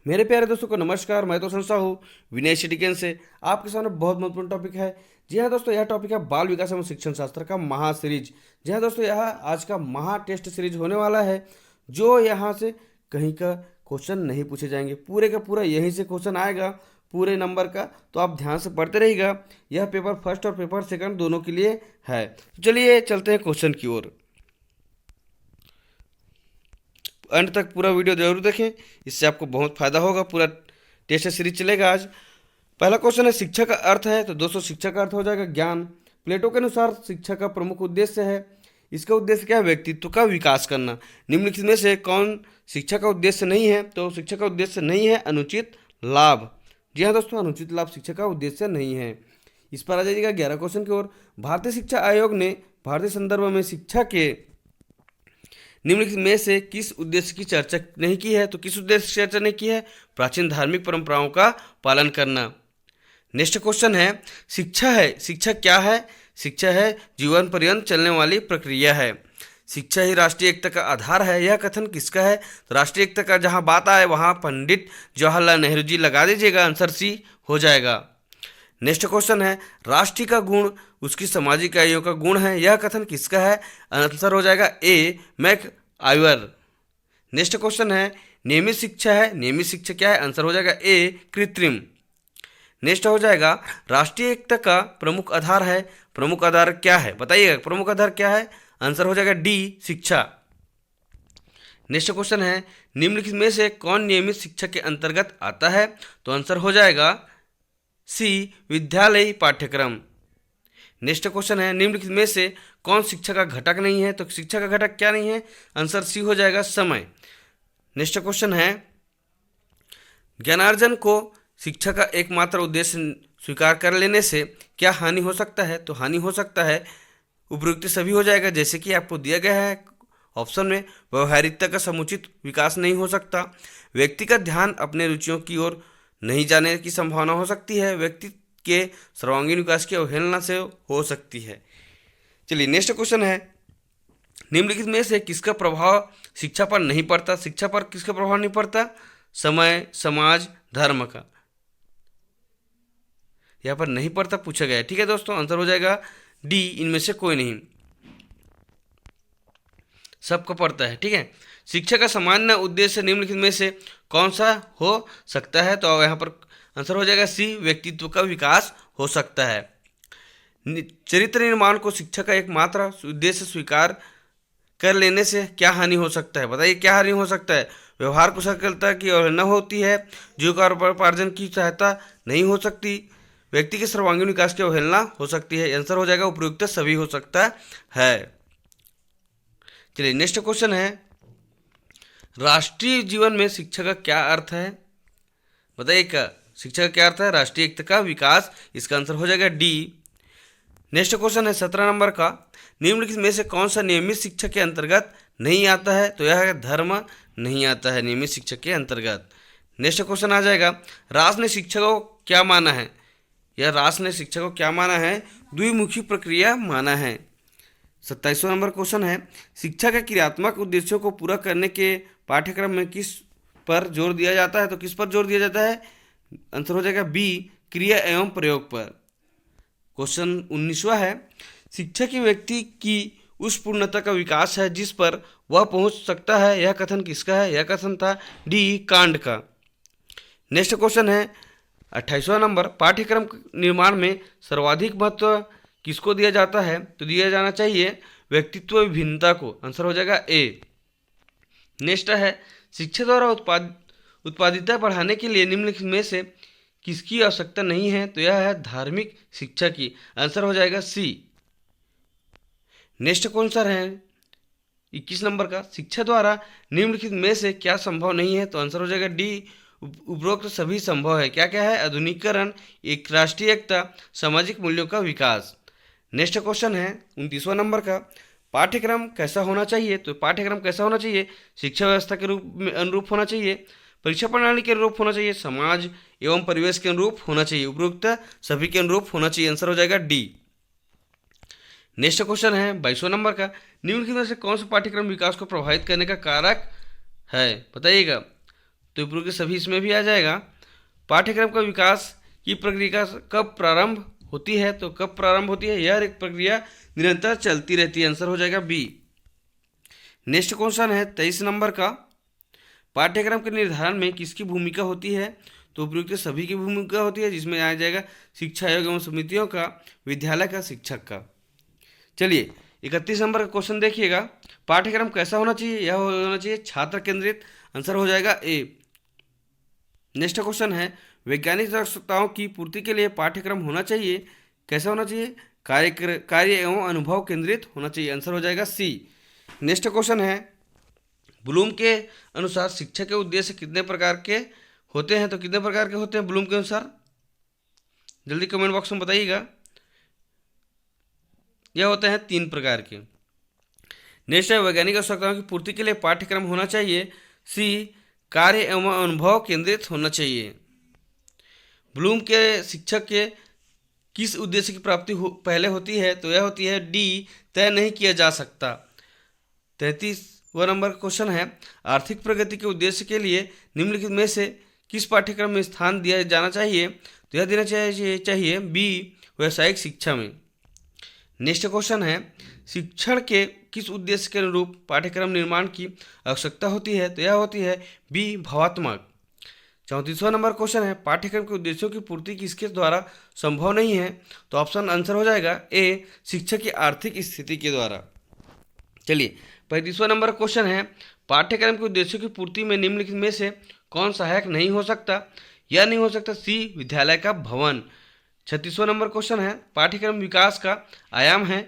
मेरे प्यारे दोस्तों को नमस्कार। मैं तो संस्था हूँ विनय शिटिकन से आपके सामने बहुत महत्वपूर्ण टॉपिक है। जी हाँ दोस्तों, यह टॉपिक है बाल विकास एवं शिक्षण शास्त्र का महा सीरीज। जी हाँ दोस्तों, यह आज का महा टेस्ट सीरीज होने वाला है, जो यहाँ से कहीं का क्वेश्चन नहीं पूछे जाएंगे, पूरे का पूरा यहीं से क्वेश्चन आएगा पूरे नंबर का। तो आप ध्यान से पढ़ते रहिएगा। यह पेपर फर्स्ट और पेपर सेकंड दोनों के लिए है। तो चलिए चलते हैं क्वेश्चन की ओर। अंत तक पूरा वीडियो जरूर देखें, इससे आपको बहुत फायदा होगा। पूरा टेस्ट सीरीज चलेगा। आज पहला क्वेश्चन है शिक्षा का अर्थ है। तो दोस्तों, शिक्षा का अर्थ हो जाएगा ज्ञान। प्लेटो के अनुसार शिक्षा का प्रमुख उद्देश्य है, इसका उद्देश्य क्या है? व्यक्तित्व का विकास करना। निम्नलिखित में से कौन शिक्षा का उद्देश्य नहीं है? तो शिक्षा का उद्देश्य नहीं है अनुचित लाभ। जी हाँ दोस्तों, अनुचित लाभ शिक्षा का उद्देश्य नहीं है। इस पर आ जाइएगा 11 क्वेश्चन की ओर। भारतीय शिक्षा आयोग ने भारतीय संदर्भ में शिक्षा के निम्नलिखित में से किस उद्देश्य की चर्चा नहीं की है? तो किस उद्देश्य की चर्चा नहीं की है? प्राचीन धार्मिक परंपराओं का पालन करना। नेक्स्ट क्वेश्चन है शिक्षा है, शिक्षा क्या है? शिक्षा है जीवन पर्यंत चलने वाली प्रक्रिया है। शिक्षा ही राष्ट्रीय एकता का आधार है, यह कथन किसका है? तो राष्ट्रीय एकता का जहां बात आए वहां पंडित जवाहरलाल नेहरू जी लगा दीजिएगा, आंसर सी हो जाएगा। नेक्स्ट क्वेश्चन है राष्ट्र का गुण उसकी सामाजिक इकाइयों का गुण है, यह कथन किसका है? आंसर हो जाएगा ए मैक आइवर। नेक्स्ट क्वेश्चन है नियमित शिक्षा है, नियमित शिक्षा क्या है? आंसर हो जाएगा ए कृत्रिम। नेक्स्ट हो जाएगा राष्ट्रीय एकता का प्रमुख आधार है, प्रमुख आधार क्या है? बताइएगा प्रमुख आधार क्या है? आंसर हो जाएगा डी शिक्षा। नेक्स्ट क्वेश्चन है निम्नलिखित में से कौन नियमित शिक्षा के अंतर्गत आता है? तो आंसर हो जाएगा सी विद्यालय पाठ्यक्रम। नेक्स्ट क्वेश्चन है निम्नलिखित में से कौन शिक्षा का घटक नहीं है? तो शिक्षा का घटक क्या नहीं है? आंसर सी हो जाएगा समय। नेक्स्ट क्वेश्चन है ज्ञानार्जन को शिक्षा का एकमात्र उद्देश्य स्वीकार कर लेने से क्या हानि हो सकता है? तो हानि हो सकता है उपयुक्त सभी हो जाएगा, जैसे कि आपको दिया गया है ऑप्शन में। व्यवहारिकता का समुचित विकास नहीं हो सकता, व्यक्ति का ध्यान अपने रुचियों की ओर नहीं जाने की संभावना हो सकती है, व्यक्ति के सर्वांगीण विकास की अवहेलना से हो सकती है। चलिए नेक्स्ट क्वेश्चन है निम्नलिखित में से किसका प्रभाव शिक्षा पर नहीं पड़ता? शिक्षा पर किसका प्रभाव नहीं पड़ता? समय, समाज, धर्म का यहाँ पर नहीं पड़ता पूछा गया है। ठीक है दोस्तों, आंसर हो जाएगा डी इनमें से कोई नहीं, सबको पड़ता है। ठीक है, शिक्षा का सामान्य उद्देश्य निम्नलिखित में से कौन सा हो सकता है? तो यहाँ पर आंसर हो जाएगा सी व्यक्तित्व का विकास हो सकता है। चरित्र निर्माण को शिक्षा का एकमात्र उद्देश्य स्वीकार कर लेने से क्या हानि हो सकता है? बताइए क्या हानि हो सकता है? व्यवहार कुशलता की अवहेलना होती है, जीविकोपार्जन की सहायता नहीं हो सकती, व्यक्ति के सर्वांगीण विकास की अवहेलना हो सकती है। आंसर हो जाएगा उपयुक्त सभी हो सकता है। चलिए नेक्स्ट क्वेश्चन है राष्ट्रीय जीवन में शिक्षा का क्या अर्थ है? बताइए क्या शिक्षा का क्या अर्थ है? राष्ट्रीय एकता का विकास, इसका आंसर हो जाएगा डी। नेक्स्ट क्वेश्चन है 17 नंबर का निम्नलिखित में से कौन सा नियमित शिक्षा के अंतर्गत नहीं आता है? तो यह धर्म नहीं आता है नियमित शिक्षा के अंतर्गत। नेक्स्ट क्वेश्चन आ जाएगा रास ने शिक्षा को क्या माना है? यह रास ने शिक्षा को क्या माना है? द्विमुखी प्रक्रिया माना है। 27वां नंबर क्वेश्चन है शिक्षा के क्रियात्मक उद्देश्यों को पूरा करने के पाठ्यक्रम में किस पर जोर दिया जाता है? तो किस पर जोर दिया जाता है? आंसर हो जाएगा बी क्रिया एवं प्रयोग पर। क्वेश्चन 19वां है शिक्षा की व्यक्ति की उस पूर्णता का विकास है जिस पर वह पहुंच सकता है, यह कथन किसका है? यह कथन था डी कांड का। नेक्स्ट क्वेश्चन है 28वां नंबर पाठ्यक्रम निर्माण में सर्वाधिक महत्व किसको दिया जाता है? तो दिया जाना चाहिए व्यक्तित्व विभिन्नता को। आंसर हो जाएगा ए। नेक्स्ट है शिक्षा द्वारा उत्पादितता बढ़ाने के लिए निम्नलिखित में से किसकी आवश्यकता नहीं है? तो यह है धार्मिक शिक्षा की। आंसर हो जाएगा सी। नेक्स्ट क्वेश्चन है 21 नंबर का शिक्षा द्वारा निम्नलिखित में से क्या संभव नहीं है? तो आंसर हो जाएगा डी उपरोक्त सभी संभव है। क्या क्या है? आधुनिकीकरण, एक राष्ट्रीय एकता, सामाजिक मूल्यों का विकास। नेक्स्ट क्वेश्चन है 29वां नंबर का पाठ्यक्रम कैसा होना चाहिए? तो पाठ्यक्रम कैसा होना चाहिए? शिक्षा व्यवस्था के रूप में अनुरूप होना चाहिए, परीक्षा प्रणाली के अनुरूप होना चाहिए, समाज एवं परिवेश के अनुरूप होना चाहिए, उपरोक्त सभी के अनुरूप होना चाहिए। आंसर हो जाएगा डी। नेक्स्ट क्वेश्चन है 22वां नंबर का निम्नलिखित में से कौन सा पाठ्यक्रम विकास को प्रभावित करने का कारक है? बताइएगा। तो उपरोक्त के सभी इसमें भी आ जाएगा। पाठ्यक्रम का विकास की प्रक्रिया कब प्रारंभ होती है, तो कब प्रारंभ होती है, यह एक प्रक्रिया निरंतर चलती रहती है। आंसर हो जाएगा बी। नेक्स्ट क्वेश्चन है 23 नंबर का, पाठ्यक्रम के निर्धारण में किसकी भूमिका होती है, तो उपयुक्त सभी की भूमिका होती है, जिसमें आ जाएगा शिक्षा आयोग एवं समितियों का, विद्यालय का, शिक्षक का। चलिए 31 नंबर का क्वेश्चन देखिएगा, पाठ्यक्रम कैसा होना चाहिए, यह होना चाहिए छात्र केंद्रित। आंसर हो जाएगा ए। नेक्स्ट क्वेश्चन है, वैज्ञानिक आवश्यकताओं की पूर्ति के लिए पाठ्यक्रम होना चाहिए, कैसा होना चाहिए, कार्य एवं अनुभव केंद्रित होना चाहिए। आंसर हो जाएगा सी। नेक्स्ट क्वेश्चन है, ब्लूम के अनुसार शिक्षा के उद्देश्य कितने प्रकार के होते हैं, तो कितने प्रकार के होते हैं ब्लूम के अनुसार, जल्दी कमेंट बॉक्स में बताइएगा। यह होते हैं 3 प्रकार के। नेक्स्ट है, वैज्ञानिक आवश्यकताओं की पूर्ति के लिए पाठ्यक्रम होना चाहिए, सी कार्य एवं अनुभव केंद्रित होना चाहिए। ब्लूम के शिक्षक के किस उद्देश्य की प्राप्ति पहले होती है, तो यह होती है डी तय नहीं किया जा सकता। 33वां नंबर क्वेश्चन है, आर्थिक प्रगति के उद्देश्य के लिए निम्नलिखित में से किस पाठ्यक्रम में स्थान दिया जाना चाहिए, तो यह देना चाहिए बी व्यावसायिक शिक्षा में। नेक्स्ट क्वेश्चन है, शिक्षण के किस उद्देश्य के अनुरूप पाठ्यक्रम निर्माण की आवश्यकता होती है, तो यह होती है बी भावात्मक। 34वां नंबर क्वेश्चन है, पाठ्यक्रम के उद्देश्यों की पूर्ति किसके द्वारा संभव नहीं है, तो ऑप्शन आंसर हो जाएगा ए शिक्षक की आर्थिक स्थिति के द्वारा। चलिए 35वां नंबर क्वेश्चन है, पाठ्यक्रम के उद्देश्यों की पूर्ति में निम्नलिखित में से कौन सहायक नहीं हो सकता, यह नहीं हो सकता सी विद्यालय का भवन। 36वां नंबर क्वेश्चन है, पाठ्यक्रम विकास का आयाम है,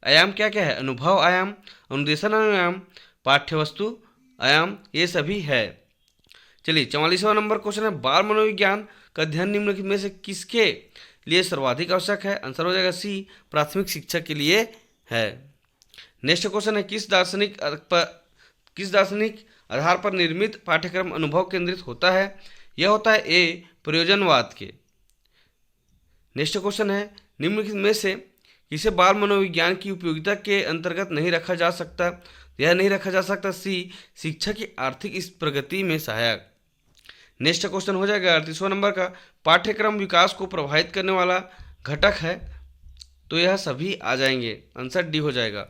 आयाम क्या क्या है, अनुभव आयाम, अनुदेशन आयाम, पाठ्यवस्तु आयाम, ये सभी है। चलिए 44वां नंबर क्वेश्चन है, बाल मनोविज्ञान का अध्ययन निम्नलिखित में से किसके लिए सर्वाधिक आवश्यक है, आंसर हो जाएगा सी प्राथमिक शिक्षा के लिए है। नेक्स्ट क्वेश्चन है, किस दार्शनिक आधार पर निर्मित पाठ्यक्रम अनुभव केंद्रित होता है, यह होता है ए प्रयोजनवाद के। नेक्स्ट क्वेश्चन है, निम्नलिखित में से किसे बाल मनोविज्ञान की उपयोगिता के अंतर्गत नहीं रखा जा सकता, यह नहीं रखा जा सकता सी शिक्षा की आर्थिक इस प्रगति में सहायक। नेक्स्ट क्वेश्चन हो जाएगा 38वां नंबर का, पाठ्यक्रम विकास को प्रभावित करने वाला घटक है, तो यह सभी आ जाएंगे, आंसर डी हो जाएगा।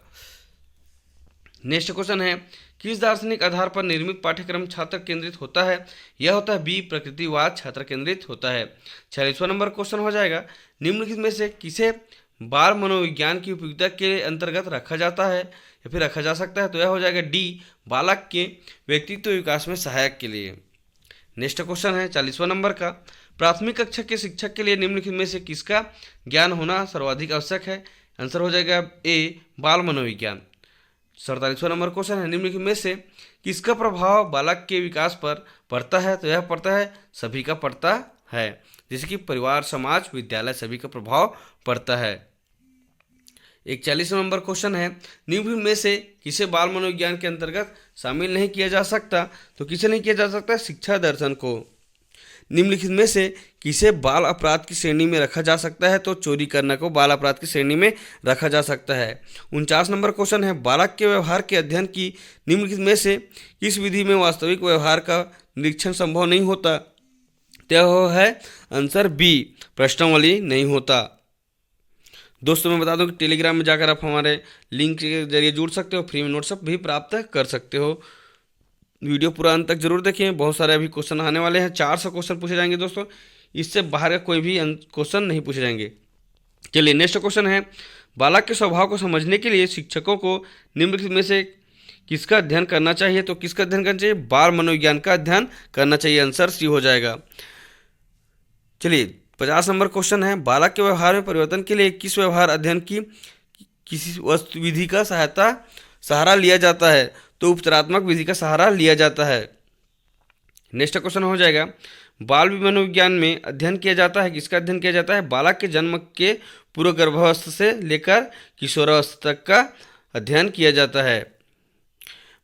नेक्स्ट क्वेश्चन है, किस दार्शनिक आधार पर निर्मित पाठ्यक्रम छात्र केंद्रित होता है, यह होता है बी प्रकृतिवाद छात्र केंद्रित होता है। 46वां नंबर क्वेश्चन हो जाएगा, निम्नलिखित में से किसे बाल मनोविज्ञान की उपयोगिता के अंतर्गत रखा जाता है या फिर रखा जा सकता है, तो यह हो जाएगा डी बालक के व्यक्तित्व विकास में सहायक के लिए। नेक्स्ट क्वेश्चन है 40वां नंबर का, प्राथमिक कक्षा के शिक्षक के लिए निम्नलिखित में से किसका ज्ञान होना सर्वाधिक आवश्यक है, आंसर हो जाएगा ए बाल मनोविज्ञान। 47वां नंबर क्वेश्चन है, निम्नलिखित में से किसका प्रभाव बालक के विकास पर पड़ता है, तो यह पड़ता है सभी का पड़ता है, जैसे कि परिवार, समाज, विद्यालय, सभी का प्रभाव पड़ता है। 41वां नंबर क्वेश्चन है, निम्नलिखित में से किसे बाल मनोविज्ञान के अंतर्गत शामिल नहीं किया जा सकता, तो किसे नहीं किया जा सकता, शिक्षा दर्शन को। निम्नलिखित में से किसे बाल अपराध की श्रेणी में रखा जा सकता है, तो चोरी करना को बाल अपराध की श्रेणी में रखा जा सकता है। 49 नंबर क्वेश्चन है, बालक के व्यवहार के अध्ययन की निम्नलिखित में से किस विधि में वास्तविक व्यवहार का निरीक्षण संभव नहीं होता, तो है आंसर बी प्रश्नावली नहीं होता। दोस्तों मैं बता दूं कि टेलीग्राम में जाकर आप हमारे लिंक के जरिए जुड़ सकते हो, फ्री में नोट्स भी प्राप्त कर सकते हो। वीडियो पूरा अंत तक जरूर देखें, बहुत सारे अभी क्वेश्चन आने वाले हैं, 400 क्वेश्चन पूछे जाएंगे दोस्तों, इससे बाहर का कोई भी क्वेश्चन नहीं पूछे जाएंगे। चलिए नेक्स्ट क्वेश्चन है, बालक के स्वभाव को समझने के लिए शिक्षकों को निम्नलिखित में से किसका अध्ययन करना चाहिए, तो किसका अध्ययन करना चाहिए, बाल मनोविज्ञान का अध्ययन करना चाहिए, आंसर सी हो जाएगा। चलिए 50 नंबर क्वेश्चन है, बालक के व्यवहार में परिवर्तन के लिए किस व्यवहार अध्ययन की किसी वस्तु विधि का सहारा लिया जाता है, तो उपचारात्मक विधि का सहारा लिया जाता है। नेक्स्ट क्वेश्चन हो जाएगा, बाल मनोविज्ञान में अध्ययन किया जाता है, किसका अध्ययन किया जाता है, बालक के जन्म के पूर्व गर्भावस्था से लेकर किशोरावस्था तक का अध्ययन किया जाता है।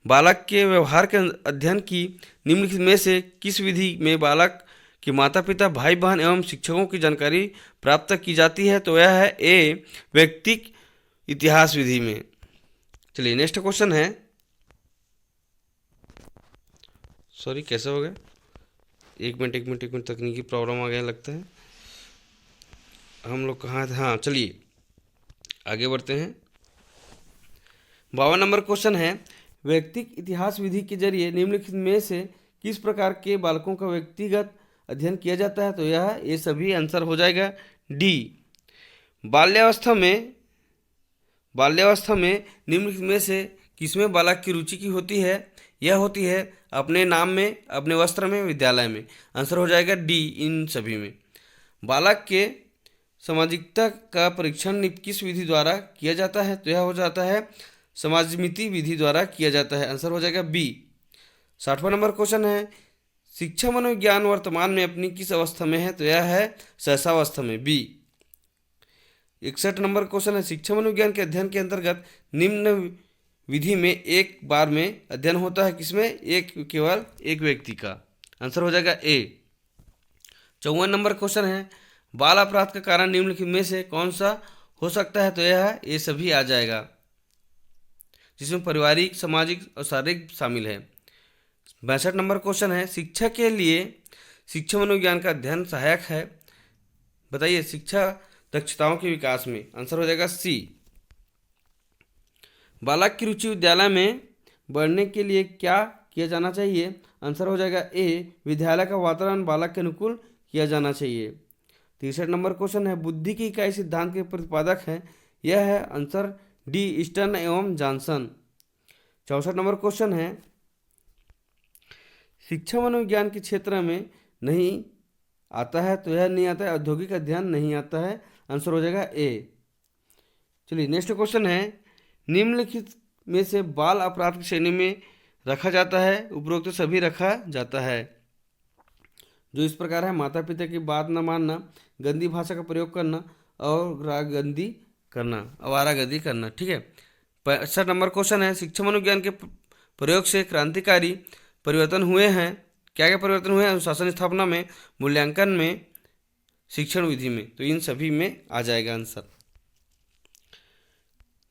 बालक के व्यवहार के अध्ययन की निम्नलिखित में से किस विधि में बालक के माता पिता, भाई बहन एवं शिक्षकों की जानकारी प्राप्त की जाती है, तो यह है ए व्यक्तिक इतिहास विधि में। चलिए नेक्स्ट क्वेश्चन है, सॉरी कैसे हो गया, एक मिनट तकनीकी प्रॉब्लम आ गया लगता है। हम लोग कहाँ थे? हाँ चलिए आगे बढ़ते हैं। 52 नंबर क्वेश्चन है, व्यक्तिक इतिहास विधि के जरिए निम्नलिखित में से किस प्रकार के बालकों का व्यक्तिगत अध्ययन किया जाता है? तो यह ये सभी आंसर हो जाएगा डी। बाल्यावस्था में निम्नलिखित में से किसमें बालक की रुचि की होती है? यह होती है अपने नाम में, अपने वस्त्र में, विद्यालय में। आंसर हो जाएगा डी इन सभी में। बालक के सामाजिकता का परीक्षण किस विधि द्वारा किया जाता है? तो यह हो जाता है समाजमिति विधि द्वारा किया जाता है। आंसर हो जाएगा बी। 60वां नंबर क्वेश्चन है, शिक्षा मनोविज्ञान वर्तमान में अपनी किस अवस्था में है? तो यह है सहसावस्था में, बी। 61 नंबर क्वेश्चन है, शिक्षा मनोविज्ञान के अध्ययन के अंतर्गत निम्न विधि में एक बार में अध्ययन होता है किसमें? केवल एक व्यक्ति का। आंसर हो जाएगा ए। 54 नंबर क्वेश्चन है, बाल अपराध का कारण निम्नलिखित में से कौन सा हो सकता है? तो यह ये सभी आ जाएगा, जिसमें पारिवारिक, सामाजिक और शारीरिक शामिल है। 62 नंबर क्वेश्चन है, शिक्षा के लिए शिक्षा मनोविज्ञान का अध्ययन सहायक है, बताइए शिक्षा दक्षताओं के विकास में। आंसर हो जाएगा सी। बालक की रुचि विद्यालय में बढ़ने के लिए क्या किया जाना चाहिए? आंसर हो जाएगा ए, विद्यालय का वातावरण बालक के अनुकूल किया जाना चाहिए। 63 नंबर क्वेश्चन है, बुद्धि की इकाई सिद्धांत के प्रतिपादक हैं? यह है आंसर डी, ईस्टर्न एवं जॉनसन। 64 नंबर क्वेश्चन है, शिक्षा मनोविज्ञान के क्षेत्र में नहीं आता है? तो यह नहीं आता है औद्योगिक अध्ययन नहीं आता है। आंसर हो जाएगा ए। चलिए नेक्स्ट क्वेश्चन है, निम्नलिखित में से बाल अपराध की श्रेणी में रखा जाता है उपरोक्त सभी रखा जाता है, जो इस प्रकार है, माता पिता की बात न मानना, गंदी भाषा का प्रयोग करना और आवारागर्दी करना। ठीक है। 65 नंबर क्वेश्चन है, शिक्षा मनोविज्ञान के प्रयोग से क्रांतिकारी परिवर्तन हुए हैं? क्या क्या परिवर्तन हुए हैं? अनुशासन स्थापना में, मूल्यांकन में, शिक्षण विधि में। तो इन सभी में आ जाएगा आंसर।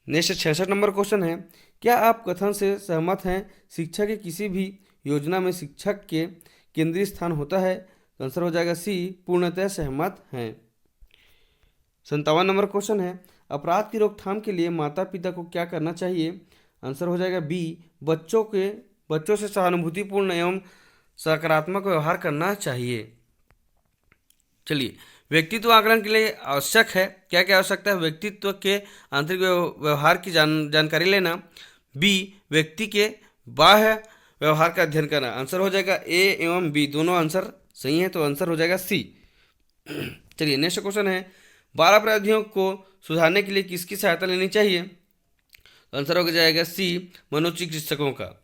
नेक्स्ट 66 नंबर क्वेश्चन है, क्या आप कथन से सहमत हैं शिक्षा की किसी भी योजना में शिक्षक के केंद्रीय स्थान होता है? तो आंसर हो जाएगा सी, पूर्णतः सहमत हैं। 57 नंबर क्वेश्चन है, अपराध की रोकथाम के लिए माता पिता को क्या करना चाहिए? आंसर हो जाएगा बी, बच्चों से सहानुभूतिपूर्ण एवं सकारात्मक व्यवहार करना चाहिए। चलिए, व्यक्तित्व आकलन के लिए आवश्यक है, क्या क्या आवश्यकता है? व्यक्तित्व के आंतरिक व्यवहार की जानकारी लेना, बी, व्यक्ति के बाह्य व्यवहार का अध्ययन करना। आंसर हो जाएगा ए एवं बी, दोनों आंसर सही है, तो आंसर हो जाएगा सी। चलिए नेक्स्ट क्वेश्चन है, बाल अपराधियों को सुधारने के लिए किसकी सहायता लेनी चाहिए? तो आंसर हो जाएगा सी, मनोचिकित्सकों का।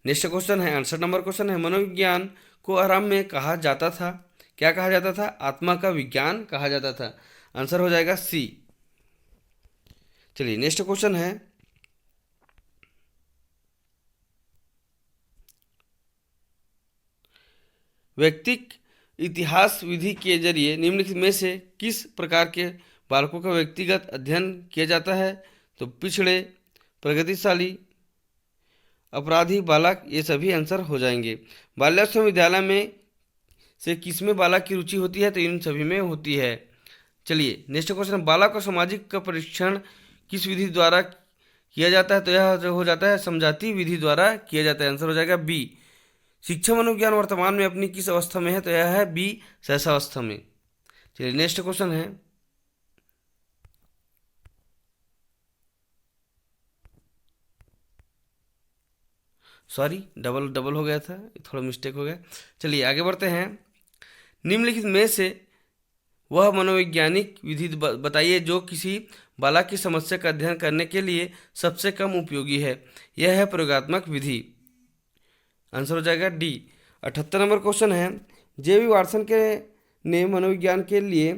नेक्स्ट क्वेश्चन है 68 नंबर क्वेश्चन है, मनोविज्ञान को आरंभ में कहा जाता था, क्या कहा जाता था? आत्मा का विज्ञान कहा जाता था। आंसर हो जाएगा सी। चलिए नेक्स्ट क्वेश्चन है, व्यक्तिक इतिहास विधि के जरिए निम्नलिखित में से किस प्रकार के बालकों का व्यक्तिगत अध्ययन किया जाता है? तो पिछड़े, प्रगतिशाली, अपराधी बालक, ये सभी आंसर हो जाएंगे। बाल्यावस्था विद्यालय में से किसमें बालक की रुचि होती है? तो इन सभी में होती है। चलिए नेक्स्ट क्वेश्चन, बालक और सामाजिक का परीक्षण किस विधि द्वारा किया जाता है? तो यह हो जाता है समझाती विधि द्वारा किया जाता है। आंसर हो जाएगा बी। शिक्षा मनोविज्ञान वर्तमान में अपनी किस अवस्था में है? तो यह है बी, सहसावस्था में। चलिए नेक्स्ट क्वेश्चन है, सॉरी डबल हो गया था, थोड़ा मिस्टेक हो गया। चलिए आगे बढ़ते हैं, निम्नलिखित में से वह मनोवैज्ञानिक विधि बताइए जो किसी बालक की समस्या का अध्ययन करने के लिए सबसे कम उपयोगी है। यह है प्रयोगात्मक विधि। आंसर हो जाएगा डी। 78 नंबर क्वेश्चन है, जे.बी. वाटसन के ने मनोविज्ञान के लिए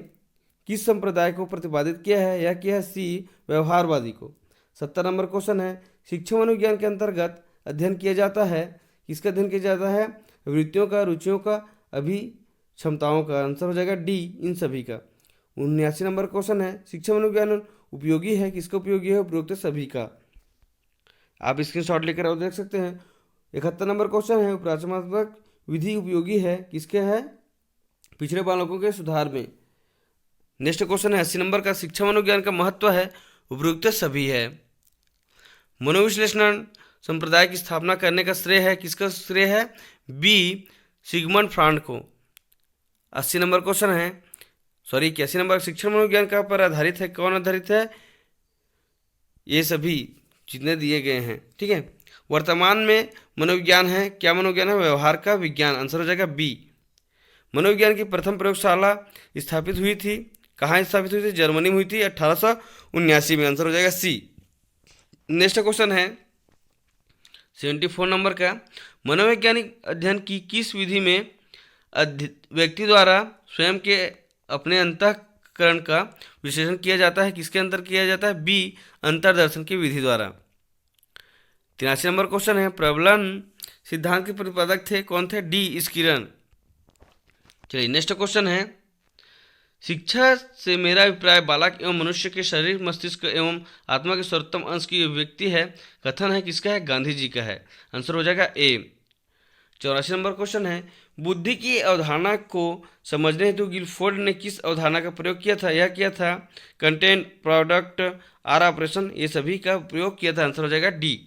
किस संप्रदाय को प्रतिपादित किया है? यह किया है सी, व्यवहारवादी को। 70 नंबर क्वेश्चन है, शिक्षा मनोविज्ञान के अंतर्गत अध्ययन किया जाता है, किसका अध्ययन किया जाता है? वृत्तियों का, रुचियों का, क्षमताओं का। आंसर हो जाएगा डी, इन सभी का। 79 नंबर क्वेश्चन है, शिक्षा मनोविज्ञान उपयोगी है, किसका उपयोगी है? उपरोक्त सभी का। आप स्क्रीनशॉट लेकर और देख सकते हैं। 71 नंबर क्वेश्चन है, उपराचनात्मक विधि उपयोगी है, किसके है? पिछड़े बालकों के सुधार में। नेक्स्ट क्वेश्चन है 80 नंबर का, शिक्षा मनोविज्ञान का महत्व है, उपयुक्त सभी है। मनोविश्लेषण संप्रदाय की स्थापना करने का श्रेय है, किसका श्रेय है? बी सिगमंड फ्रॉइड को। 80 नंबर क्वेश्चन है, 81 नंबर, शिक्षण मनोविज्ञान का पर आधारित है, कौन आधारित है? ये सभी जितने दिए गए हैं, ठीक है। वर्तमान में मनोविज्ञान है, क्या मनोविज्ञान है? व्यवहार का विज्ञान। आंसर हो जाएगा बी। मनोविज्ञान की प्रथम प्रयोगशाला स्थापित हुई थी, कहाँ स्थापित हुई थी? जर्मनी में हुई थी 1879 में। आंसर हो जाएगा सी। नेक्स्ट क्वेश्चन है 74 नंबर का, मनोवैज्ञानिक अध्ययन की किस विधि में व्यक्ति द्वारा स्वयं के अपने अंतःकरण का विश्लेषण किया जाता है, किसके अंतर किया जाता है? बी अंतर्दर्शन की विधि द्वारा। 83 नंबर क्वेश्चन है, प्रबलन सिद्धांत के प्रतिपादक थे, कौन थे? D Skinner. चलिए नेक्स्ट क्वेश्चन है, शिक्षा से मेरा अभिप्राय बालक एवं मनुष्य के शरीर, मस्तिष्क एवं आत्मा के सर्वोत्तम अंश की अभिव्यक्ति है, कथन है, किसका है? गांधी जी का है। आंसर हो जाएगा ए। 84 नंबर क्वेश्चन है, बुद्धि की अवधारणा को समझने हेतु गिलफोर्ड ने किस अवधारणा का प्रयोग किया था? यह किया था कंटेंट, प्रोडक्ट, आर ऑपरेशन, ये सभी का प्रयोग किया था। आंसर हो जाएगा डी।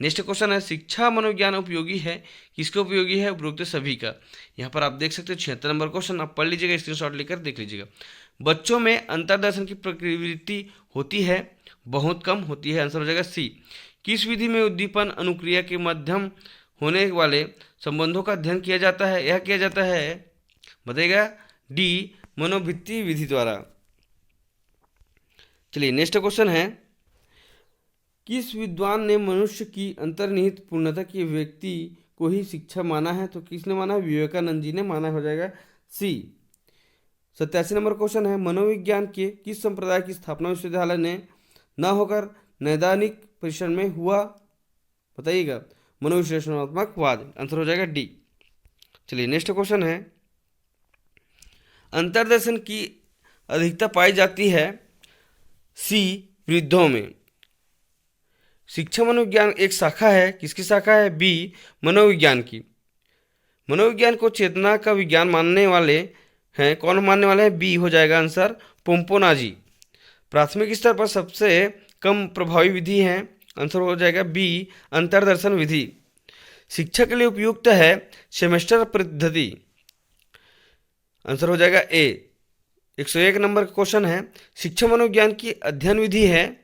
नेक्स्ट क्वेश्चन है, शिक्षा मनोविज्ञान उपयोगी है, किसके उपयोगी है? उपरोक्त सभी का। यहाँ पर आप देख सकते हो 76 नंबर क्वेश्चन, आप पढ़ लीजिएगा, स्क्रीनशॉट लेकर देख लीजिएगा। बच्चों में अंतर्दर्शन की प्रवृत्ति होती है, बहुत कम होती है। आंसर हो जाएगा सी। किस विधि में उद्दीपन अनुक्रिया के माध्यम होने वाले संबंधों का अध्ययन किया जाता है? यह किया जाता है, बताइएगा, डी मनोवृत्ति विधि द्वारा। चलिए नेक्स्ट क्वेश्चन है, किस विद्वान ने मनुष्य की अंतर्निहित पूर्णता की व्यक्ति को ही शिक्षा माना है? तो किसने माना है? विवेकानंद जी ने माना। हो जाएगा सी। 87 नंबर क्वेश्चन है, मनोविज्ञान के किस संप्रदाय की स्थापना विश्वविद्यालय ने न होकर नैदानिक परिसर में हुआ? बताइएगा, मनोविश्लेषणात्मकवाद। आंसर हो जाएगा डी। चलिए नेक्स्ट क्वेश्चन है, अंतर्दर्शन की अधिकता पाई जाती है सी वृद्धों में। शिक्षा मनोविज्ञान एक शाखा है, किसकी शाखा है? बी मनोविज्ञान की। मनोविज्ञान को चेतना का विज्ञान मानने वाले हैं, कौन मानने वाले हैं? बी हो जाएगा आंसर, पोम्पोनाजी। प्राथमिक स्तर पर सबसे कम प्रभावी विधि है, आंसर हो जाएगा बी अंतर्दर्शन विधि। शिक्षा के लिए उपयुक्त है सेमेस्टर पद्धति। आंसर हो जाएगा ए। 101 नंबर क्वेश्चन है, शिक्षा मनोविज्ञान की अध्ययन विधि है,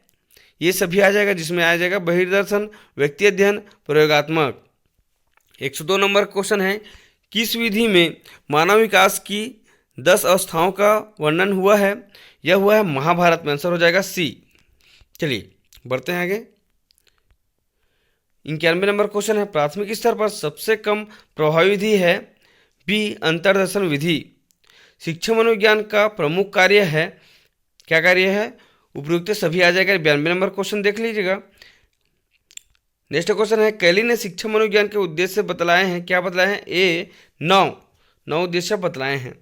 ये सभी आ जाएगा, जिसमें आ जाएगा बहिर्दर्शन, व्यक्ति अध्ययन, प्रयोगात्मक। 102 नंबर क्वेश्चन है, किस विधि में मानव विकास की 10 अवस्थाओं का वर्णन हुआ है? यह हुआ है महाभारत में। आंसर हो जाएगा सी। चलिए बढ़ते हैं आगे। 91 नंबर क्वेश्चन है, प्राथमिक स्तर पर सबसे कम प्रभावी विधि है बी अंतर्दर्शन विधि। शिक्षा मनोविज्ञान का प्रमुख कार्य है, क्या कार्य है? उपयुक्त सभी आ जाएगा। 92 नंबर क्वेश्चन देख लीजिएगा। नेक्स्ट क्वेश्चन है, कैली ने शिक्षा मनोविज्ञान के उद्देश्य बतलाए हैं, क्या बतलाए हैं? ए 9 उद्देश्य बतलाए हैं।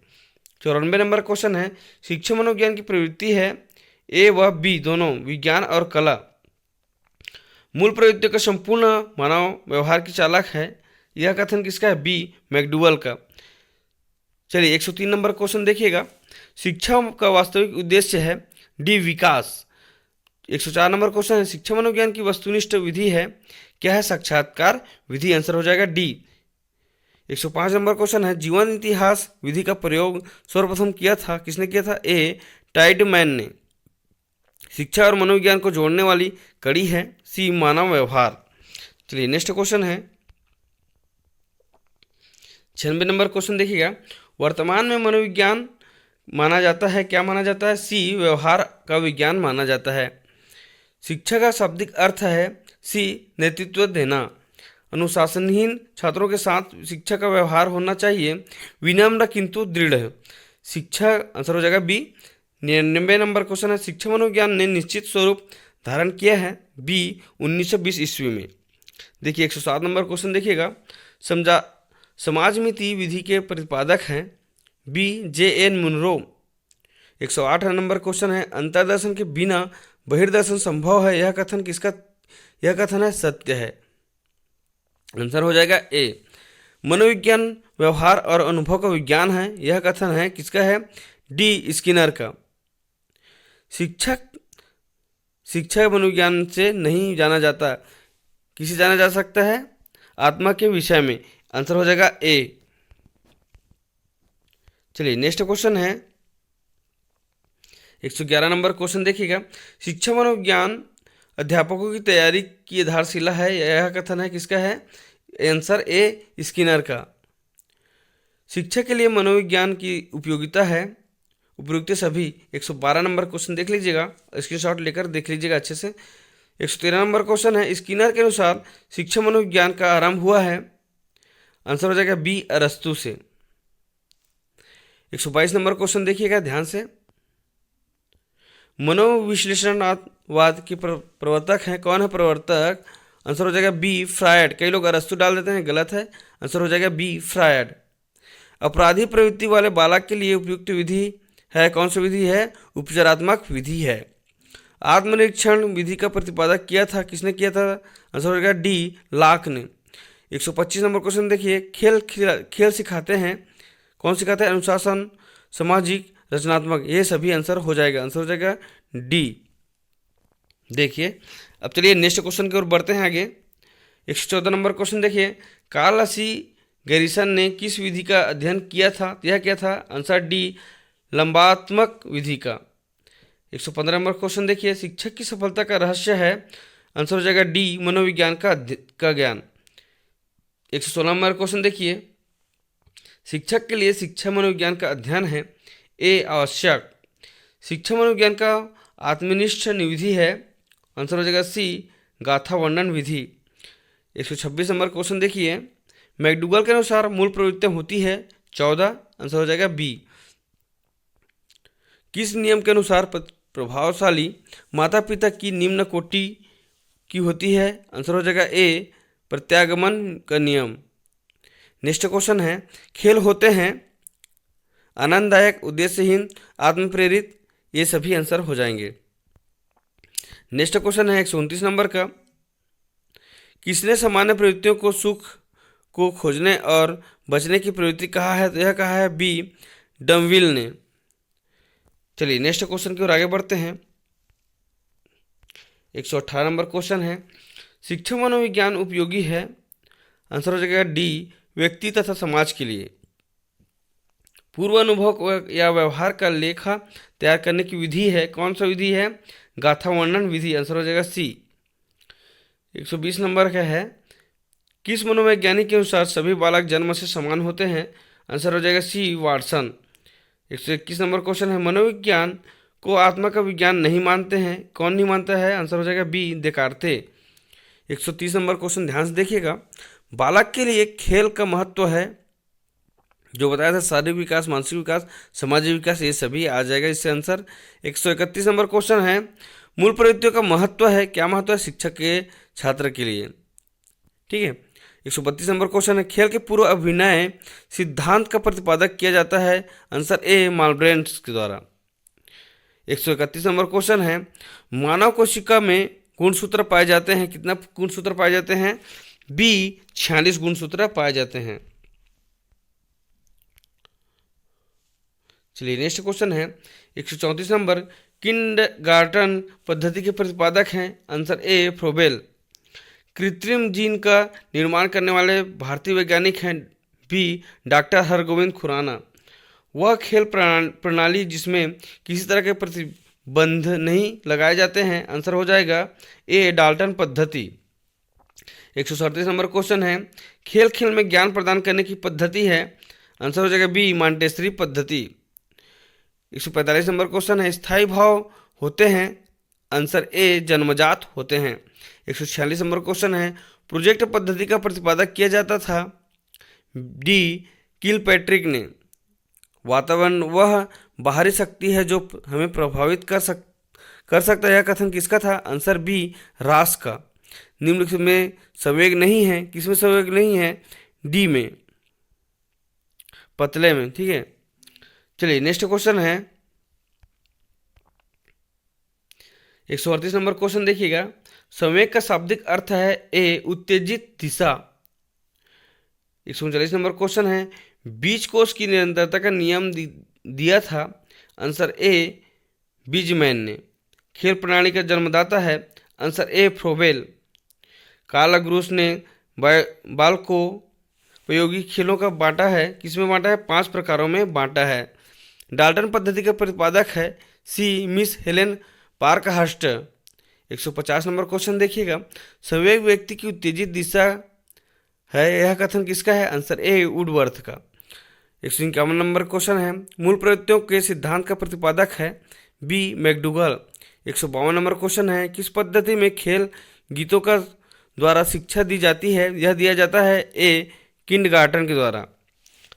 94 नंबर क्वेश्चन है, शिक्षा मनोविज्ञान की प्रवृत्ति है, ए व बी दोनों, विज्ञान और कला। मूल प्रवृत्ति का संपूर्ण मानव व्यवहार की चालक है, यह कथन किसका है? बी मैकडूगल का। चलिए 103 नंबर क्वेश्चन देखिएगा, शिक्षा का वास्तविक उद्देश्य है डी विकास। 104 नंबर क्वेश्चन है, शिक्षा मनोविज्ञान की वस्तुनिष्ठ विधि है, क्या है? साक्षात्कार विधि। आंसर हो जाएगा डी। 105 नंबर क्वेश्चन है, जीवन इतिहास विधि का प्रयोग सर्वप्रथम किया था, किसने किया था? ए टाइडमैन ने। शिक्षा और मनोविज्ञान को जोड़ने वाली कड़ी है सी मानव व्यवहार। चलिए नेक्स्ट क्वेश्चन है 96 नंबर क्वेश्चन देखिएगा, वर्तमान में मनोविज्ञान माना जाता है, क्या माना जाता है? सी व्यवहार का विज्ञान माना जाता है। शिक्षा का शाब्दिक अर्थ है सी नेतृत्व देना। अनुशासनहीन छात्रों के साथ शिक्षा का व्यवहार होना चाहिए, विनम्र किंतु दृढ़। शिक्षा, आंसर हो जाएगा बी। 99 नंबर क्वेश्चन है, शिक्षा मनोविज्ञान ने निश्चित स्वरूप धारण किया है बी 1920 ईस्वी में। देखिए 107 नंबर क्वेश्चन देखिएगा, समाजमिति विधि के प्रतिपादक हैं B J N. Munroe. 108 number question है, अंतर्दर्शन के बिना बहिर्दर्शन संभव है, यह कथन किसका? यह कथन है सत्य है। आंसर हो जाएगा ए। मनोविज्ञान व्यवहार और अनुभव का विज्ञान है। यह कथन है किसका है? डी स्किनर का। शिक्षक शिक्षा मनोविज्ञान से नहीं जाना जाता, किसे जाना जा सकता है? आत्मा के विषय में। आंसर हो जाएगा ए। चलिए नेक्स्ट क्वेश्चन है 111 नंबर क्वेश्चन देखिएगा। शिक्षा मनोविज्ञान अध्यापकों की तैयारी की आधारशिला है। यह कथन है किसका है? आंसर ए स्किनर का। शिक्षा के लिए मनोविज्ञान की उपयोगिता है। उपयुक्त सभी 112 नंबर क्वेश्चन देख लीजिएगा, स्क्रीनशॉट लेकर देख लीजिएगा अच्छे से। 113 नंबर क्वेश्चन है, स्किनर के अनुसार शिक्षा मनोविज्ञान का आरंभ हुआ है। आंसर हो जाएगा बी अरस्तु से। 122 नंबर क्वेश्चन देखिएगा ध्यान से। मनोविश्लेषणवाद के प्रवर्तक हैं, कौन है प्रवर्तक? आंसर हो जाएगा बी फ्रायड। कई लोग अरस्तु डाल देते हैं, गलत है। आंसर हो जाएगा बी फ्रायड। अपराधी प्रवृत्ति वाले बालक के लिए उपयुक्त विधि है, कौन सी विधि है? उपचारात्मक विधि है। आत्मनिरीक्षण विधि का प्रतिपादक किया था, किसने किया था? आंसर हो जाएगा डी लाक ने। 125 नंबर क्वेश्चन देखिए। खेल सिखाते हैं, कौन सिखाते हैं? अनुशासन, सामाजिक, रचनात्मक। ये सभी आंसर हो जाएगा। आंसर हो जाएगा डी। देखिए अब चलिए नेक्स्ट क्वेश्चन की ओर बढ़ते हैं आगे। 114 नंबर क्वेश्चन देखिए। कार्ल असी गैरिसन ने किस विधि का अध्ययन किया था? यह क्या था? आंसर डी लंबात्मक विधि का। 115 नंबर क्वेश्चन देखिए। शिक्षक की सफलता का रहस्य है। आंसर हो जाएगा डी मनोविज्ञान का ज्ञान। 116 नंबर क्वेश्चन देखिए। शिक्षक के लिए शिक्षा मनोविज्ञान का अध्ययन है। ए आवश्यक। शिक्षा मनोविज्ञान का आत्मनिष्ठ विधि है। आंसर हो जाएगा सी गाथा वर्णन विधि। 126 नंबर क्वेश्चन देखिए। मैकडूगल के अनुसार मूल प्रवृत्तियां होती है 14। आंसर हो जाएगा बी। किस नियम के अनुसार प्रभावशाली माता पिता की निम्न कोटि की होती है? आंसर हो जाएगा ए प्रत्यागमन का नियम। नेक्स्ट क्वेश्चन है, खेल होते हैं आनंददायक, उद्देश्यहीन, आत्मप्रेरित। ये सभी आंसर हो जाएंगे। नेक्स्ट क्वेश्चन है 129 नंबर का। किसने सामान्य प्रवृत्तियों को सुख को खोजने और बचने की प्रवृत्ति कहा है? तो यह कहा है बी डमविल ने। चलिए नेक्स्ट क्वेश्चन की ओर आगे बढ़ते हैं। 118 नंबर क्वेश्चन है, शिक्षा मनोविज्ञान उपयोगी है? आंसर हो जाएगा डी व्यक्ति तथा समाज के लिए। पूर्व अनुभव या व्यवहार का लेखा तैयार करने की विधि है, कौन सा विधि है? गाथा वर्णन विधि। आंसर हो जाएगा सी। 120 नंबर का है, किस मनोवैज्ञानिक के अनुसार सभी बालक जन्म से समान होते हैं? आंसर हो जाएगा सी वाटसन। 121 नंबर क्वेश्चन है, मनोविज्ञान को आत्मा का विज्ञान नहीं मानते हैं, कौन नहीं मानता है? आंसर हो जाएगा बी देकार्ते। 130 नंबर क्वेश्चन ध्यान से देखिएगा। बालक के लिए खेल का महत्व है, जो बताया था शारीरिक विकास, मानसिक विकास, सामाजिक विकास, ये सभी आ जाएगा इससे आंसर। 131 नंबर क्वेश्चन है, मूल प्रवृत्तियों का महत्व है, क्या महत्व है? शिक्षक के छात्र के लिए। ठीक है। 132 नंबर क्वेश्चन है, खेल के पूर्व अभिनय सिद्धांत का प्रतिपादक किया जाता है? आंसर ए मालब्रेंट्स के द्वारा। 131 नंबर क्वेश्चन है, मानव कोशिका में गुणसूत्र पाए जाते हैं, कितना गुणसूत्र पाए जाते हैं? बी 46 गुणसूत्र पाए जाते हैं। चलिए नेक्स्ट क्वेश्चन है 134 नंबर, किंडरगार्टन पद्धति के प्रतिपादक हैं? Answer A Froebel. कृत्रिम जीन का निर्माण करने वाले भारतीय वैज्ञानिक हैं? B doctor Hargobind Khorana. वह खेल प्रणाली जिसमें किसी तरह के प्रतिबंध नहीं लगाए जाते हैं? आंसर हो जाएगा ए डाल्टन पद्धति। 137 नंबर क्वेश्चन है, खेल खेल में ज्ञान प्रदान करने की पद्धति है? आंसर हो जाएगा बी मॉन्टेसरी पद्धति। 145 नंबर क्वेश्चन है, स्थायी भाव होते हैं? आंसर ए जन्मजात होते हैं। 146 नंबर क्वेश्चन है, प्रोजेक्ट पद्धति का प्रतिपादक किया जाता था? डी किलपैट्रिक ने। वातावरण वह बाहरी शक्ति है जो हमें प्रभावित कर सकता है, यह कथन किसका था? आंसर बी रास का। निम्नलिखित में संवेग नहीं है, किसमें संवेग नहीं है? डी में, पतले में। ठीक है। चलिए नेक्स्ट क्वेश्चन है 138 नंबर क्वेश्चन देखिएगा। संवेग का शाब्दिक अर्थ है ए उत्तेजित दिशा। 139 नंबर क्वेश्चन है, बीज कोष की निरंतरता का नियम दिया था। आंसर ए बीजमैन ने। खेल प्रणाली का जन्मदाता है। Answer A Froebel. Karl Groos ने बाल को उपयोगी खेलों का बांटा है, किसमें बांटा है? 5 प्रकारों में बांटा है। डाल्टन पद्धति का प्रतिपादक है। C Miss Helen Parkhurst. 150 number question देखिएगा, संवेग व्यक्ति की उत्तेजित दिशा है, यह कथन किसका है? आंसर ए वुडवर्थ का। 151 नंबर क्वेश्चन है, मूल प्रवृत्तियों के सिद्धांत का प्रतिपादक है। B McDougall. 152 नंबर क्वेश्चन है, किस पद्धति में खेल गीतों का द्वारा शिक्षा दी जाती है? यह दिया जाता है ए किंडरगार्टन के द्वारा।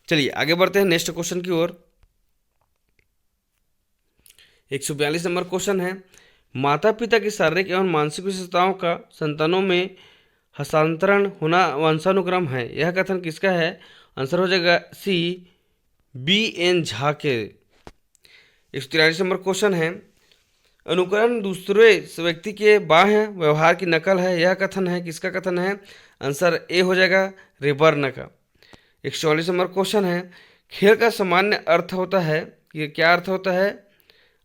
चलिए आगे बढ़ते हैं नेक्स्ट क्वेश्चन की ओर। 142 नंबर क्वेश्चन है, माता पिता की शारीरिक एवं मानसिक विशेषताओं का संतानों में हस्तांतरण होना वंशानुक्रम है, यह कथन किसका है? आंसर हो जाएगा सी बी एन झा के। 143 नंबर क्वेश्चन है, अनुकरण दूसरे व्यक्ति के बाह्य व्यवहार की नकल है, यह कथन है किसका कथन है? आंसर ए हो जाएगा रेबर्न का। 144 नंबर क्वेश्चन है, खेल का सामान्य अर्थ होता है, ये क्या अर्थ होता है?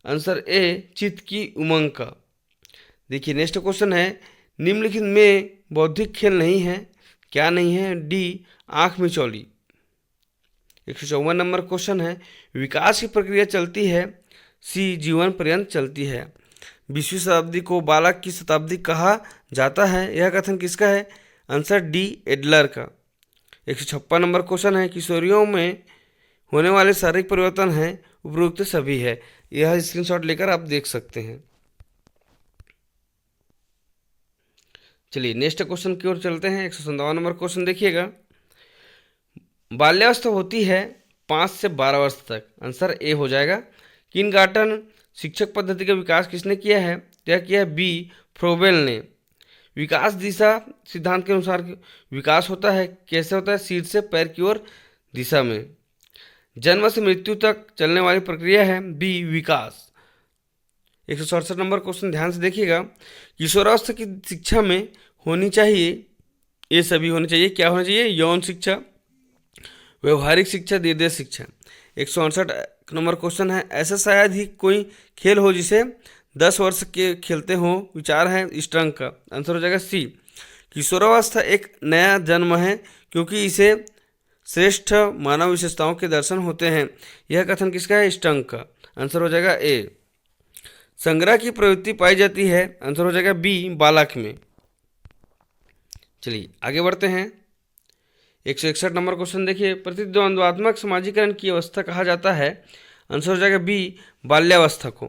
आंसर ए चित्त की उमंग का। देखिए नेक्स्ट क्वेश्चन है, निम्नलिखित में बौद्धिक खेल नहीं है, क्या नहीं है? डी आंख मिचौली। 154 नंबर क्वेश्चन है, विकास की प्रक्रिया चलती है। सी जीवन पर्यंत चलती है। 20वीं शताब्दी को बालक की शताब्दी कहा जाता है, यह कथन किसका है? आंसर डी एडलर का। 156 नंबर क्वेश्चन है, किशोरियों में होने वाले शारीरिक परिवर्तन हैं, उपरोक्त सभी है। यह स्क्रीनशॉट लेकर आप देख सकते हैं। चलिए नेक्स्ट क्वेश्चन की ओर चलते हैं। 157 नंबर क्वेश्चन देखिएगा, बाल्यावस्था होती है 5 से 12 वर्ष तक, आंसर ए हो जाएगा। किंडरगार्टन शिक्षक पद्धति का विकास किसने किया है? यह किया है बी फ्रोबेल ने। विकास दिशा सिद्धांत के अनुसार विकास होता है, कैसे होता है? सिर से पैर की ओर दिशा में। जन्म से मृत्यु तक चलने वाली प्रक्रिया है बी विकास। 167 नंबर क्वेश्चन ध्यान से देखिएगा, किशोरावस्था की शिक्षा में होनी चाहिए, ये सभी होनी चाहिए, क्या होना चाहिए? यौन शिक्षा, व्यवहारिक शिक्षा, निर्देश शिक्षा। 168 नंबर क्वेश्चन है, ऐसा शायद ही कोई खेल हो जिसे 10 वर्ष के खेलते हो, विचार है स्ट्रंग का। आंसर हो जाएगा सी किशोरावस्था एक नया जन्म है, क्योंकि इसे श्रेष्ठ मानव विशेषताओं के दर्शन होते हैं, यह कथन किसका है? स्ट्रंग का। आंसर हो जाएगा ए। संग्रह की प्रवृत्ति पाई जाती है, आंसर हो जाएगा बी बालक में। चलिए आगे बढ़ते हैं। 161 नंबर क्वेश्चन देखिए, प्रतिद्वंद्वात्मक समाजीकरण की अवस्था कहा जाता है, आंसर हो जाएगा बी बाल्यावस्था को।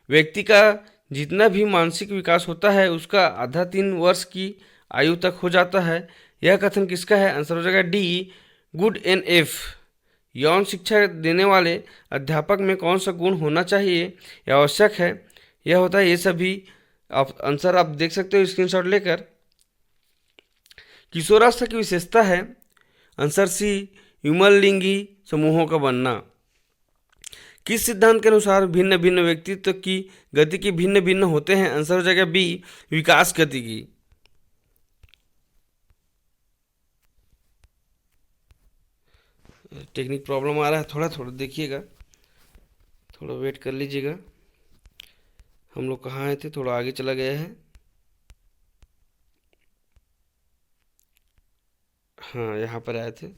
व्यक्ति का जितना भी मानसिक विकास होता है उसका आधा 3 वर्ष की आयु तक हो जाता है, यह कथन किसका है? आंसर हो जाएगा डी गुड एन एफ। यौन शिक्षा देने वाले अध्यापक में कौन सा गुण होना चाहिए, यह आवश्यक है? यह होता है ये सभी। आंसर आप देख सकते हो स्क्रीनशॉट लेकर। किशोरावस्था की विशेषता है, आंसर सी युगललिंगी समूहों का बनना। किस सिद्धांत के अनुसार भिन्न भिन्न व्यक्तित्व की गति की भिन्न भिन्न होते हैं? आंसर हो जाएगा बी विकास गति की। टेक्निक प्रॉब्लम आ रहा है, थोड़ा देखिएगा, थोड़ा वेट कर लीजिएगा। हम लोग कहाँ आए थे? थोड़ा आगे चला गया है। हाँ यहाँ पर आए थे।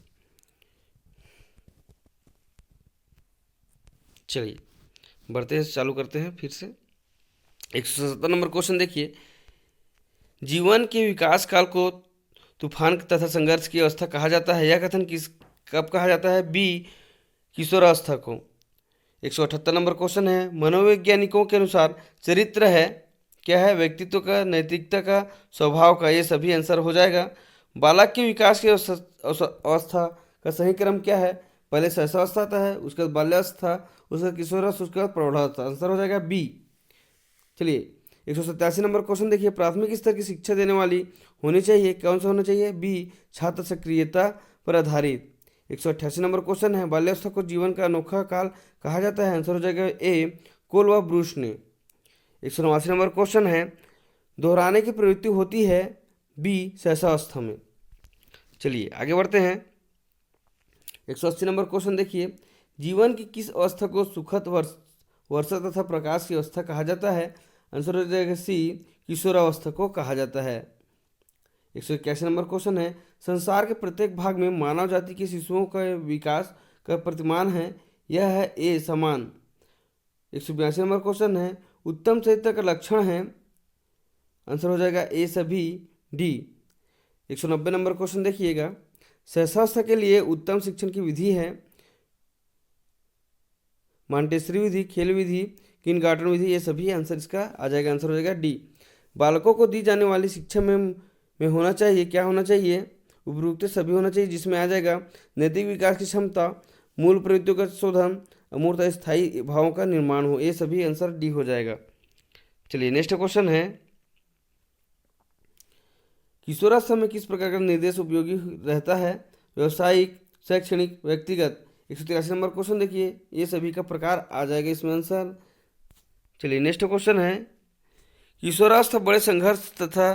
चलिए बढ़ते हैं, चालू करते हैं फिर से। 170 नंबर क्वेश्चन देखिए, जीवन के विकास काल को तूफान तथा संघर्ष की अवस्था कहा जाता है, यह कथन कब कहा जाता है? बी किशोरावस्था को। 178 नंबर क्वेश्चन है, मनोवैज्ञानिकों के अनुसार चरित्र है, क्या है? व्यक्तित्व का, नैतिकता का, स्वभाव का, ये सभी आंसर हो जाएगा। बालक के विकास की अवस्था का सही क्रम क्या है? पहले शैशवावस्था आता है, उसके बाद बाल्यावस्था, उसके बाद किशोरावस्था, उसके बाद प्रौढ़ावस्था। आंसर हो जाएगा बी। चलिए 187 नंबर क्वेश्चन देखिए, प्राथमिक स्तर की शिक्षा देने वाली होनी चाहिए, कौन सा होना चाहिए? बी छात्र सक्रियता पर आधारित। 188 नंबर क्वेश्चन है, बाल्यावस्था को जीवन का अनोखा काल कहा जाता है, आंसर हो जाएगा ए कोल व ब्रूस ने। 189 नंबर क्वेश्चन है, दोहराने की प्रवृत्ति होती है, बी शैशवावस्था में। चलिए आगे बढ़ते हैं। 180 नंबर क्वेश्चन देखिए, जीवन की किस अवस्था को सुखद वर्षा तथा प्रकाश की अवस्था कहा जाता है? आंसर हो जाएगा सी, किशोरावस्था को कहा जाता है। 181 नंबर क्वेश्चन है, संसार के प्रत्येक भाग में मानव जाति के शिशुओं का विकास का प्रतिमान है, यह है ए समान। 182 नंबर क्वेश्चन है, उत्तम चरित्र का लक्षण है? आंसर हो जाएगा ए सभी डी। 190 नंबर क्वेश्चन देखिएगा, सहसावस्था के लिए उत्तम शिक्षण की विधि है? मॉन्टेसरी विधि, खेल विधि, किंडरगार्टन विधि, ये सभी आंसर इसका आ जाएगा। आंसर हो जाएगा डी। बालकों को दी जाने वाली शिक्षा में होना चाहिए, क्या होना चाहिए? उपयुक्त सभी होना चाहिए, जिसमें आ जाएगा नैतिक विकास की क्षमता, मूल प्रवृत्तियों का शोधन, अमूर्त स्थायी भावों का निर्माण हो, ये सभी आंसर डी हो जाएगा। चलिए नेक्स्ट क्वेश्चन है, किशोरावस्था में किस प्रकार का निर्देश उपयोगी रहता है? व्यवसायिक, शैक्षणिक, व्यक्तिगत। 183 नंबर क्वेश्चन देखिए, ये सभी का प्रकार आ जाएगा इसमें आंसर। चलिए नेक्स्ट क्वेश्चन है, किशोरावस्था बड़े संघर्ष तथा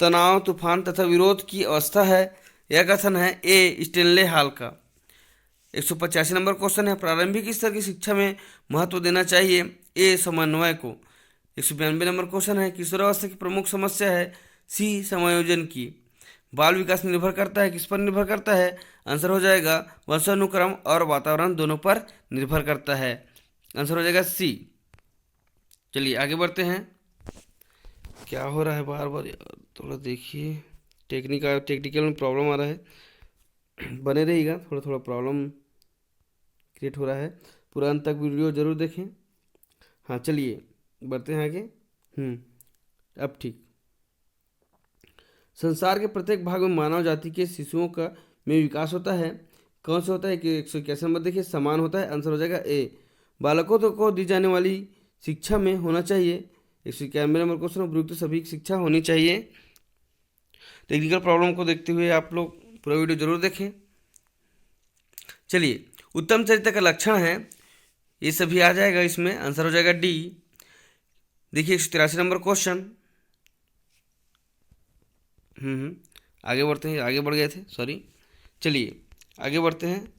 तनाव, तूफान तथा विरोध की अवस्था है, यह कथन है ए स्टेनले हॉल का। 185 नंबर क्वेश्चन है, प्रारंभिक स्तर की शिक्षा में महत्व देना चाहिए, ए समन्वय को। 192 नंबर क्वेश्चन है, किशोरावस्था की प्रमुख समस्या है, सी समायोजन की। बाल विकास निर्भर करता है, किस पर निर्भर करता है? आंसर हो जाएगा वंशानुक्रम और वातावरण दोनों पर निर्भर करता है। आंसर हो जाएगा सी। चलिए आगे बढ़ते हैं। क्या हो रहा है बार बार यार, थोड़ा देखिए, टेक्निकल में प्रॉब्लम आ रहा है, बने रहिएगा, थोड़ा थोड़ा प्रॉब्लम क्रिएट हो रहा है, पूरा अंत तक वीडियो जरूर देखें। हाँ चलिए बढ़ते हैं आगे। अब ठीक, संसार के प्रत्येक भाग में मानव जाति के शिशुओं का में विकास होता है, कौन सा होता है कि 181 नंबर देखिए, समान होता है। आंसर हो जाएगा ए। बालकों को दी जाने वाली शिक्षा में होना चाहिए। 191 नंबर क्वेश्चन, उपयुक्त सभी शिक्षा होनी चाहिए। टेक्निकल प्रॉब्लम को देखते हुए आप लोग पूरा वीडियो जरूर देखें। चलिए, उत्तम चरित्र का लक्षण है, ये सभी आ जाएगा इसमें। आंसर हो जाएगा डी। देखिए 183 नंबर क्वेश्चन, आगे बढ़ते हैं, आगे बढ़ गए थे, सॉरी। चलिए आगे बढ़ते हैं।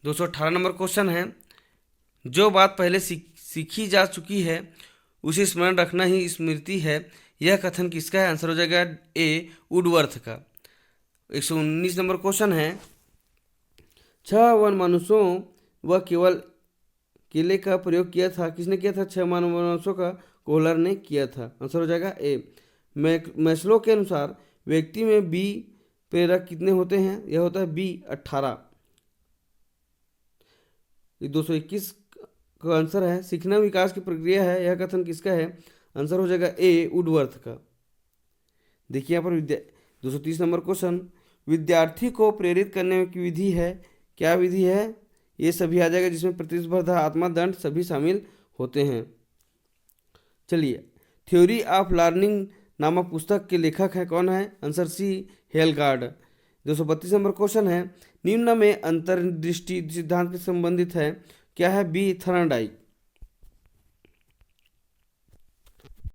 218 नंबर क्वेश्चन है, जो बात पहले सीखी जा चुकी है उसे स्मरण रखना ही स्मृति है, यह कथन किसका है? आंसर हो जाएगा ए वुडवर्थ का। 119 नंबर क्वेश्चन है, 6 वनमानुषों व केवल केले का प्रयोग किया था, किसने किया था? 6 वनमानुषों का कोहलर ने किया था। आंसर हो जाएगा ए। मैस्लो के अनुसार व्यक्ति में बी प्रेरक कितने होते हैं? यह होता है बी 18। 221 का आंसर है, सीखना विकास की प्रक्रिया है, यह कथन किसका है? आंसर हो जाएगा ए वुडवर्थ का। देखिए यहाँ पर 230 नंबर क्वेश्चन, विद्यार्थी को प्रेरित करने की विधि है, क्या विधि है? ये सभी आ जाएगा, जिसमें प्रतिस्पर्धा, आत्मदंड सभी शामिल होते हैं। चलिए, थ्योरी ऑफ लर्निंग नामक पुस्तक के लेखक है, कौन है? Answer C Hilgard. 232 number question है, निम्न में अंतर्दृष्टि सिद्धांत से संबंधित है, क्या है? B Thorndike.